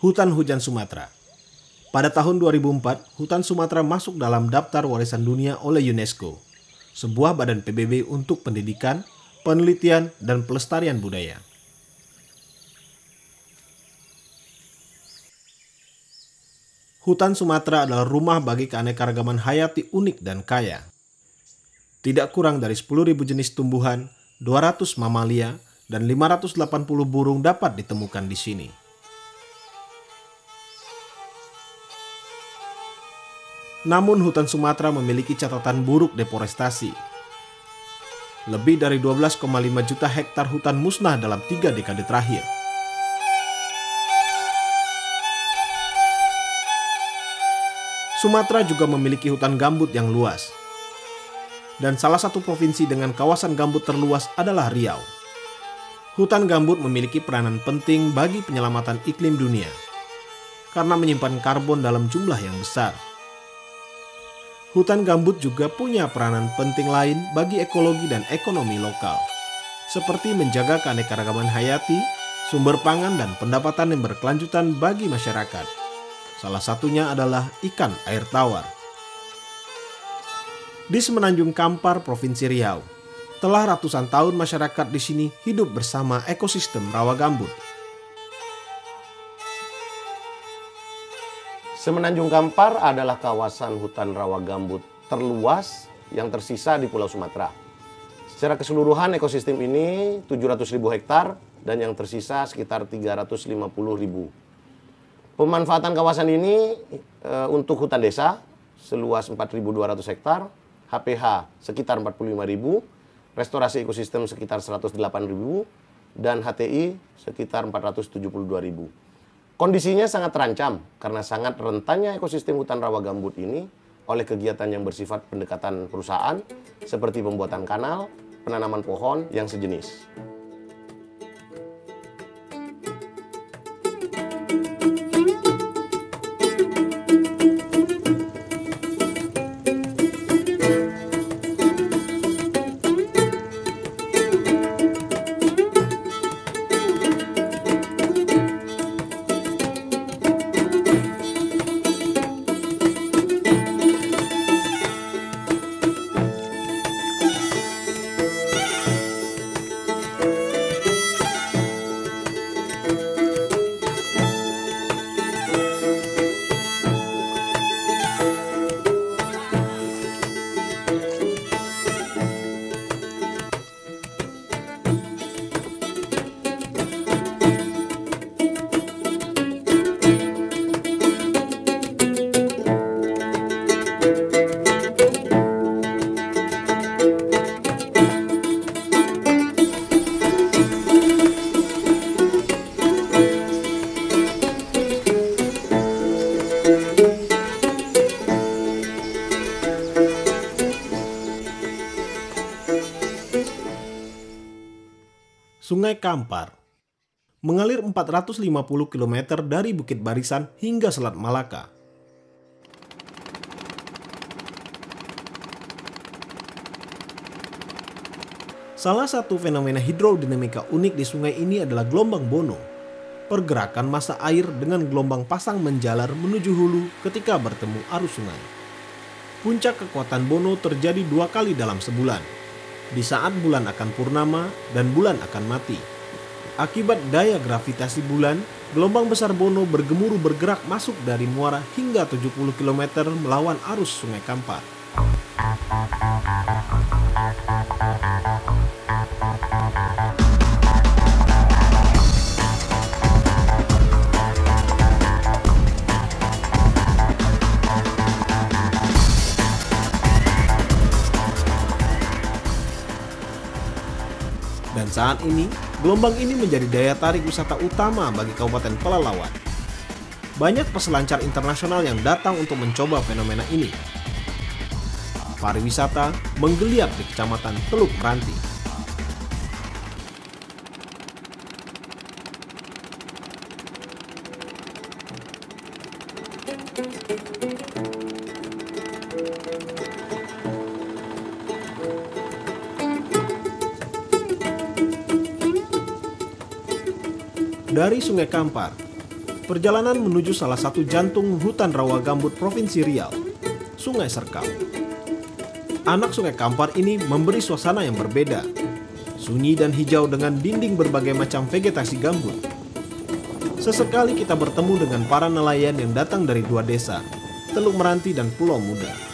Hutan Hujan Sumatera. Pada tahun 2004, hutan Sumatera masuk dalam daftar warisan dunia oleh UNESCO, sebuah badan PBB untuk pendidikan, penelitian, dan pelestarian budaya. Hutan Sumatera adalah rumah bagi keanekaragaman hayati unik dan kaya. Tidak kurang dari 10.000 jenis tumbuhan, 200 mamalia, dan 580 burung dapat ditemukan di sini. Namun hutan Sumatera memiliki catatan buruk deforestasi. Lebih dari 12,5 juta hektar hutan musnah dalam 3 dekade terakhir. Sumatera juga memiliki hutan gambut yang luas. Dan salah satu provinsi dengan kawasan gambut terluas adalah Riau. Hutan gambut memiliki peranan penting bagi penyelamatan iklim dunia, karena menyimpan karbon dalam jumlah yang besar. Hutan gambut juga punya peranan penting lain bagi ekologi dan ekonomi lokal, seperti menjaga keanekaragaman hayati, sumber pangan, dan pendapatan yang berkelanjutan bagi masyarakat. Salah satunya adalah ikan air tawar. Di Semenanjung Kampar, Provinsi Riau, telah ratusan tahun masyarakat di sini hidup bersama ekosistem rawa gambut. Semenanjung Kampar adalah kawasan hutan rawa gambut terluas yang tersisa di Pulau Sumatera. Secara keseluruhan ekosistem ini 700.000 hektar dan yang tersisa sekitar 350.000. Pemanfaatan kawasan ini untuk hutan desa seluas 4.200 hektar, HPH sekitar 45.000, restorasi ekosistem sekitar 108.000, dan HTI sekitar 472.000. Kondisinya sangat terancam karena sangat rentannya ekosistem hutan rawa gambut ini oleh kegiatan yang bersifat pendekatan perusahaan seperti pembuatan kanal, penanaman pohon yang sejenis. Sungai Kampar mengalir 450 km dari Bukit Barisan hingga Selat Malaka. Salah satu fenomena hidrodinamika unik di sungai ini adalah gelombang Bono, pergerakan massa air dengan gelombang pasang menjalar menuju hulu ketika bertemu arus sungai. Puncak kekuatan Bono terjadi 2 kali dalam sebulan, di saat bulan akan purnama dan bulan akan mati. Akibat daya gravitasi bulan, gelombang besar Bono bergemuruh bergerak masuk dari muara hingga 70 km melawan arus Sungai Kampar. Dan saat ini, gelombang ini menjadi daya tarik wisata utama bagi Kabupaten Pelalawan. Banyak peselancar internasional yang datang untuk mencoba fenomena ini. Pariwisata menggeliat di Kecamatan Teluk Meranti. Dari Sungai Kampar, Perjalanan menuju salah satu jantung hutan rawa gambut Provinsi Riau, Sungai Serkap. Anak Sungai Kampar ini memberi suasana yang berbeda, sunyi dan hijau dengan dinding berbagai macam vegetasi gambut. Sesekali kita bertemu dengan para nelayan yang datang dari dua desa, Teluk Meranti dan Pulau Muda.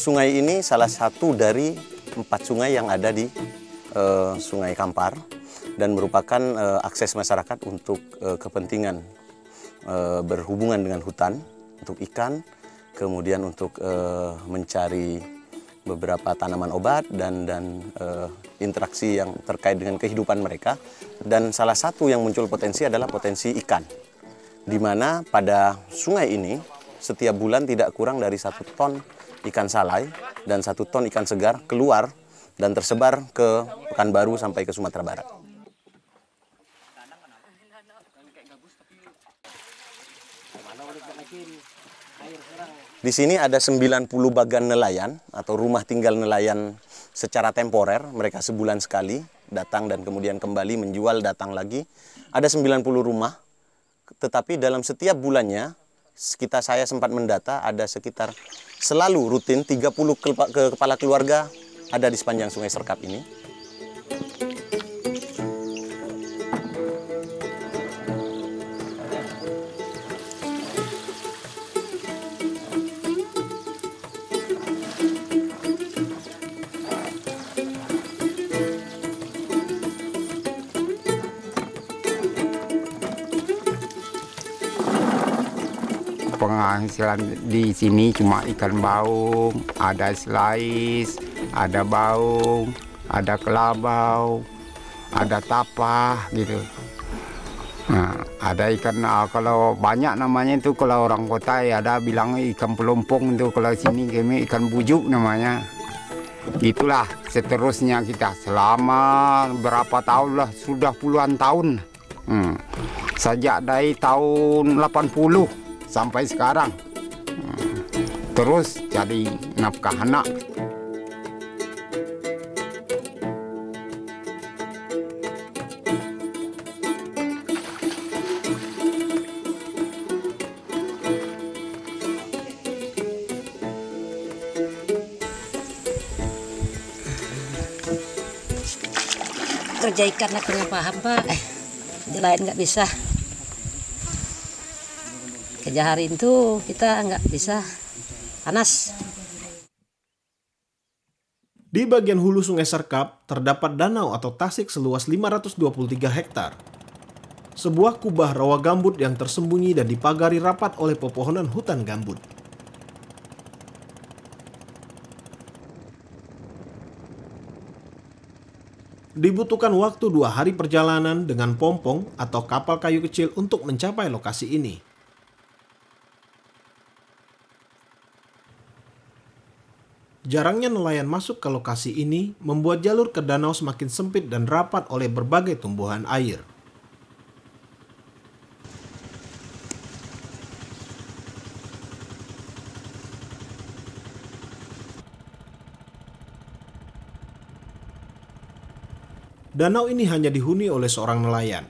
Sungai ini salah satu dari 4 sungai yang ada di Sungai Kampar dan merupakan akses masyarakat untuk kepentingan berhubungan dengan hutan, untuk ikan, kemudian untuk mencari beberapa tanaman obat dan interaksi yang terkait dengan kehidupan mereka. Dan salah satu yang muncul potensi adalah potensi ikan, di mana pada sungai ini setiap bulan tidak kurang dari 1 ton ikan salai dan 1 ton ikan segar keluar dan tersebar ke Pekanbaru sampai ke Sumatera Barat. Di sini ada 90 bagan nelayan atau rumah tinggal nelayan secara temporer. Mereka sebulan sekali datang dan kemudian kembali menjual, datang lagi. Ada 90 rumah, tetapi dalam setiap bulannya saya sempat mendata ada sekitar selalu rutin 30 kepala keluarga ada di sepanjang Sungai Serkap ini. Penghasilan di sini cuma ikan baung, ada selais, ada baung, ada kelabau, ada tapah gitu. Nah, ada ikan, kalau banyak namanya itu, kalau orang kota ya ada bilang ikan pelompong itu, kalau sini kami ikan bujuk namanya. Itulah seterusnya kita selama berapa tahun lah, sudah puluhan tahun. Sejak dari tahun 80 sampai sekarang. Terus jadi nafkah anak. Kerja ikan aku nggak paham, Pak. Di lain nggak bisa. Kerja hari itu kita nggak bisa, panas. Di bagian hulu Sungai Serkap terdapat danau atau tasik seluas 523 hektar. Sebuah kubah rawa gambut yang tersembunyi dan dipagari rapat oleh pepohonan hutan gambut. Dibutuhkan waktu 2 hari perjalanan dengan pompong atau kapal kayu kecil untuk mencapai lokasi ini. Jarangnya nelayan masuk ke lokasi ini membuat jalur ke danau semakin sempit dan rapat oleh berbagai tumbuhan air. Danau ini hanya dihuni oleh seorang nelayan,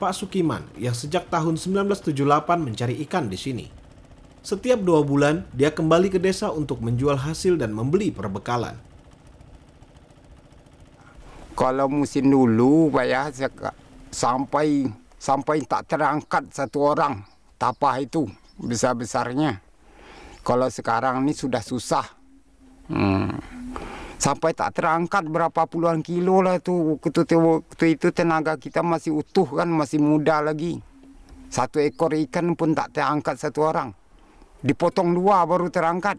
Pak Sukiman, yang sejak tahun 1978 mencari ikan di sini. Setiap 2 bulan, dia kembali ke desa untuk menjual hasil dan membeli perbekalan. Kalau musim dulu, Pak ya, sampai tak terangkat 1 orang tapah itu besar-besarnya. Kalau sekarang ini sudah susah. Sampai tak terangkat berapa puluhan kilo lah itu. Waktu itu tenaga kita masih utuh kan, masih muda lagi. 1 ekor ikan pun tak terangkat 1 orang. Dipotong 2 baru terangkat.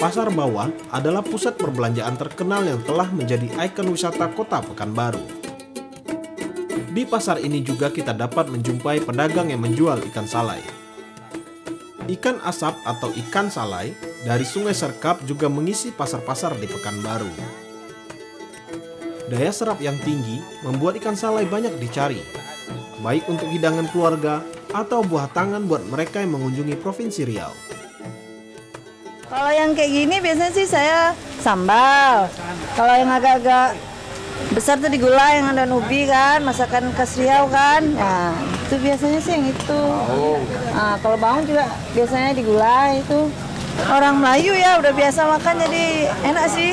Pasar Bawah adalah pusat perbelanjaan terkenal yang telah menjadi ikon wisata kota Pekanbaru. Di pasar ini juga kita dapat menjumpai pedagang yang menjual ikan salai. Ikan asap atau ikan salai dari Sungai Serkap juga mengisi pasar-pasar di Pekanbaru. Daya serap yang tinggi membuat ikan salai banyak dicari, baik untuk hidangan keluarga atau buah tangan buat mereka yang mengunjungi Provinsi Riau. Kalau yang kayak gini biasanya sih saya sambal. Kalau yang agak-agak besar tuh digulai, yang ada ubi kan, masakan khas Riau kan. Nah, itu biasanya sih yang itu. Nah, kalau bawang juga biasanya digulai itu. Orang Melayu ya udah biasa makan jadi enak sih.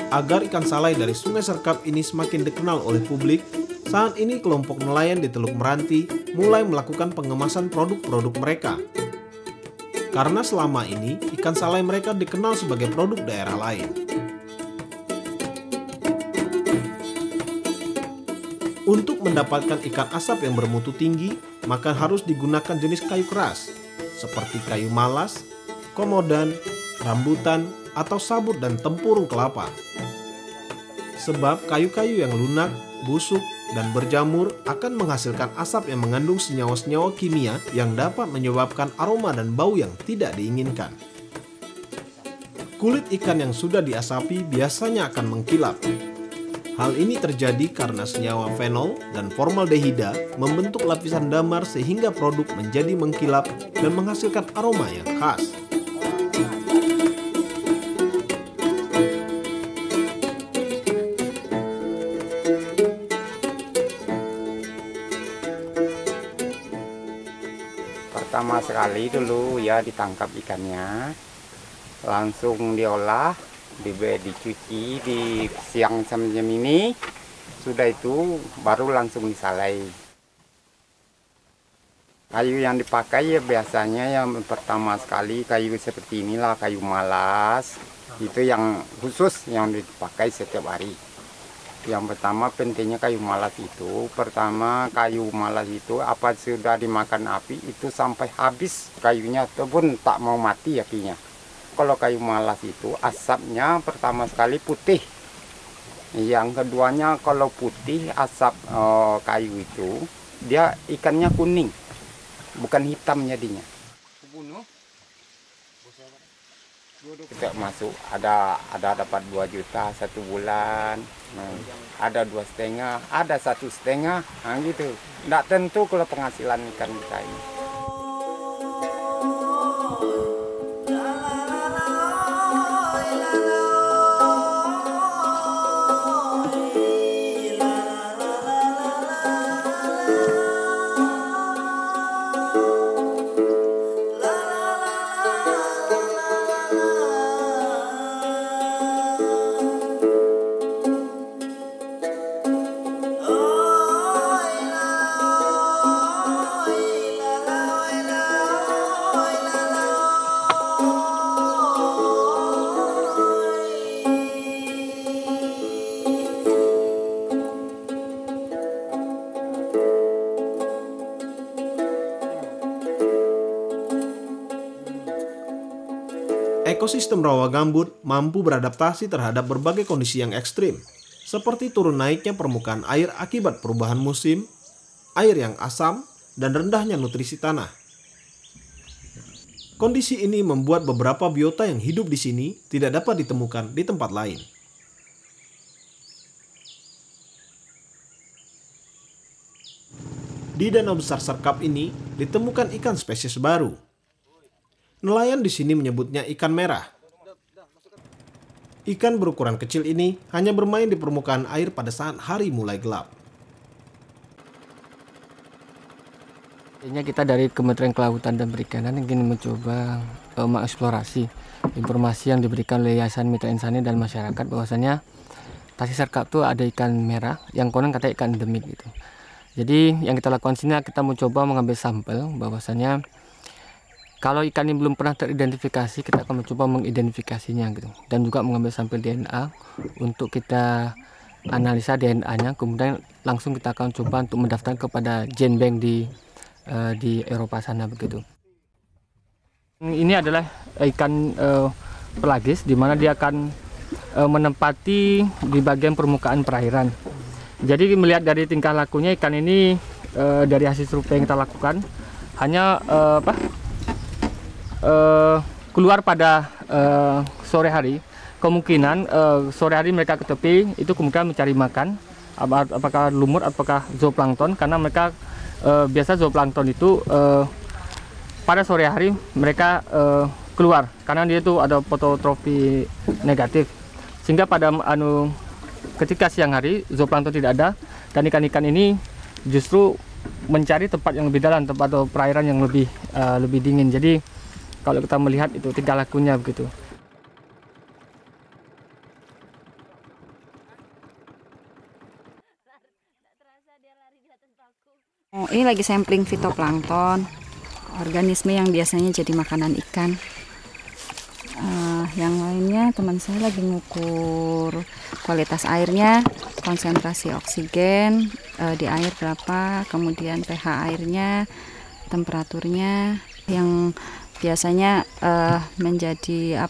Agar ikan salai dari Sungai Serkap ini semakin dikenal oleh publik, saat ini kelompok nelayan di Teluk Meranti mulai melakukan pengemasan produk-produk mereka. Karena selama ini ikan salai mereka dikenal sebagai produk daerah lain. Untuk mendapatkan ikan asap yang bermutu tinggi, maka harus digunakan jenis kayu keras, seperti kayu malas, komodan, rambutan, atau sabut dan tempurung kelapa. Sebab kayu-kayu yang lunak, busuk, dan berjamur akan menghasilkan asap yang mengandung senyawa-senyawa kimia yang dapat menyebabkan aroma dan bau yang tidak diinginkan. Kulit ikan yang sudah diasapi biasanya akan mengkilap. Hal ini terjadi karena senyawa fenol dan formaldehida membentuk lapisan damar sehingga produk menjadi mengkilap dan menghasilkan aroma yang khas. Pertama sekali dulu ya ditangkap ikannya, langsung diolah, dicuci di siang semacam ini, sudah itu baru langsung disalai. Kayu yang dipakai ya biasanya yang pertama sekali kayu seperti inilah, kayu malas, itu yang khusus yang dipakai setiap hari. Yang pertama pentingnya kayu malas itu, pertama kayu malas itu apa sudah dimakan api itu sampai habis kayunya ataupun tak mau mati apinya. Kalau kayu malas itu asapnya pertama sekali putih, yang keduanya kalau putih asap kayu itu dia ikannya kuning, bukan hitam jadinya. Kita masuk ada dapat 2 juta 1 bulan, ada 2,5, ada 1,5, nah gitu. Nggak tentu kalau penghasilan ikan kita ini. Ekosistem rawa gambut mampu beradaptasi terhadap berbagai kondisi yang ekstrim, seperti turun naiknya permukaan air akibat perubahan musim, air yang asam, dan rendahnya nutrisi tanah. Kondisi ini membuat beberapa biota yang hidup di sini tidak dapat ditemukan di tempat lain. Di Danau Besar Serkap ini ditemukan ikan spesies baru. Nelayan di sini menyebutnya ikan merah. Ikan berukuran kecil ini hanya bermain di permukaan air pada saat hari mulai gelap. Kita dari Kementerian Kelautan dan Perikanan ingin mencoba mengeksplorasi informasi yang diberikan oleh Yayasan Mitra Insani dan masyarakat bahwasanya Tasik Serkap itu ada ikan merah yang konon kata ikan endemik gitu. Jadi yang kita lakukan sini, kita mencoba mengambil sampel, bahwasanya kalau ikan ini belum pernah teridentifikasi, kita akan mencoba mengidentifikasinya gitu, dan juga mengambil sampel DNA untuk kita analisa DNA-nya, kemudian langsung kita akan coba untuk mendaftar kepada Gen Bank di Eropa sana begitu. Ini adalah ikan pelagis, di mana dia akan menempati di bagian permukaan perairan. Jadi melihat dari tingkah lakunya, ikan ini dari hasil survei yang kita lakukan hanya keluar pada sore hari. Kemungkinan sore hari mereka ke tepi itu kemungkinan mencari makan, apakah lumut, apakah zooplankton, karena mereka biasa zooplankton itu pada sore hari mereka keluar karena dia itu ada fototrofi negatif, sehingga pada ketika siang hari zooplankton tidak ada dan ikan-ikan ini justru mencari tempat yang lebih dalam, tempat atau perairan yang lebih dingin. Jadi kalau kita melihat itu tingkah lakunya begitu. Ini lagi sampling fitoplankton, organisme yang biasanya jadi makanan ikan. Yang lainnya teman saya lagi ngukur kualitas airnya, konsentrasi oksigen di air berapa, kemudian pH airnya, temperaturnya, yang biasanya menjadi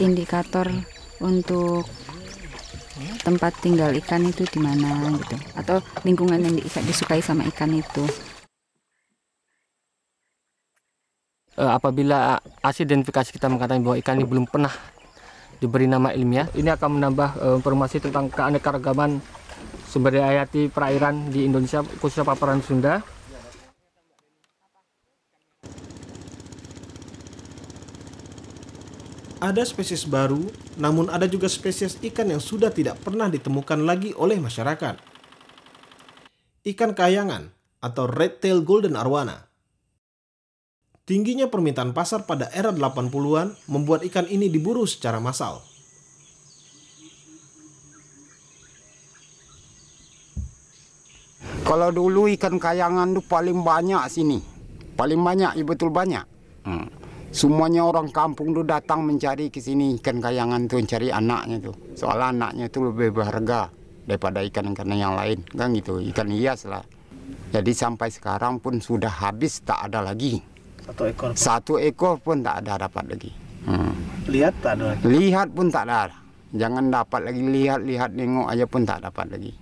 indikator untuk tempat tinggal ikan itu di mana gitu, atau lingkungan yang disukai sama ikan itu. Apabila hasil identifikasi kita mengatakan bahwa ikan ini belum pernah diberi nama ilmiah, ini akan menambah informasi tentang keanekaragaman sumber daya hayati perairan di Indonesia, khususnya paparan Sunda. Ada spesies baru, namun ada juga spesies ikan yang sudah tidak pernah ditemukan lagi oleh masyarakat. Ikan kayangan atau red-tailed golden arowana. Tingginya permintaan pasar pada era 80-an membuat ikan ini diburu secara massal. Kalau dulu ikan kayangan itu paling banyak sini. Paling banyak, ya betul banyak. Semuanya orang kampung tuh datang mencari ke sini ikan kayangan tuh, mencari anaknya tuh. Soalnya anaknya tuh lebih berharga daripada ikan-ikan yang lain, kan gitu. Ikan hias lah. Jadi sampai sekarang pun sudah habis, tak ada lagi. Satu ekor pun tak ada dapat lagi. Lihat tak ada lagi. Lihat pun tak ada. Jangan dapat lagi lihat nengok aja pun tak dapat lagi.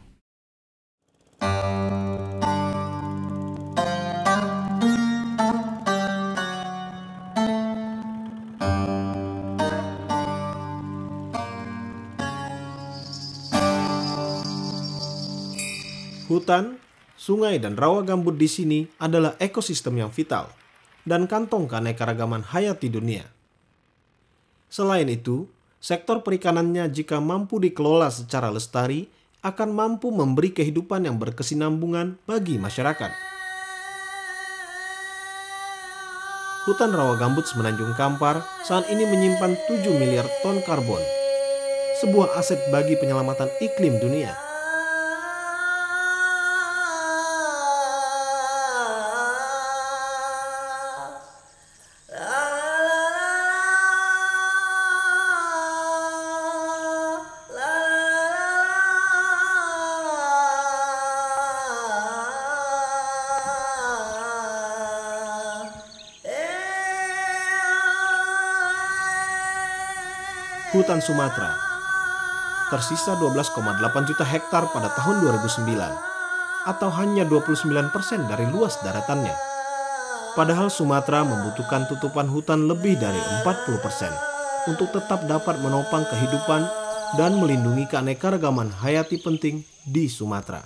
Hutan, sungai, dan rawa gambut di sini adalah ekosistem yang vital dan kantong keanekaragaman hayati dunia. Selain itu, sektor perikanannya jika mampu dikelola secara lestari akan mampu memberi kehidupan yang berkesinambungan bagi masyarakat. Hutan rawa gambut Semenanjung Kampar saat ini menyimpan 7 miliar ton karbon, sebuah aset bagi penyelamatan iklim dunia. Hutan Sumatera tersisa 12,8 juta hektar pada tahun 2009 atau hanya 29% dari luas daratannya. Padahal Sumatera membutuhkan tutupan hutan lebih dari 40% untuk tetap dapat menopang kehidupan dan melindungi keanekaragaman hayati penting di Sumatera.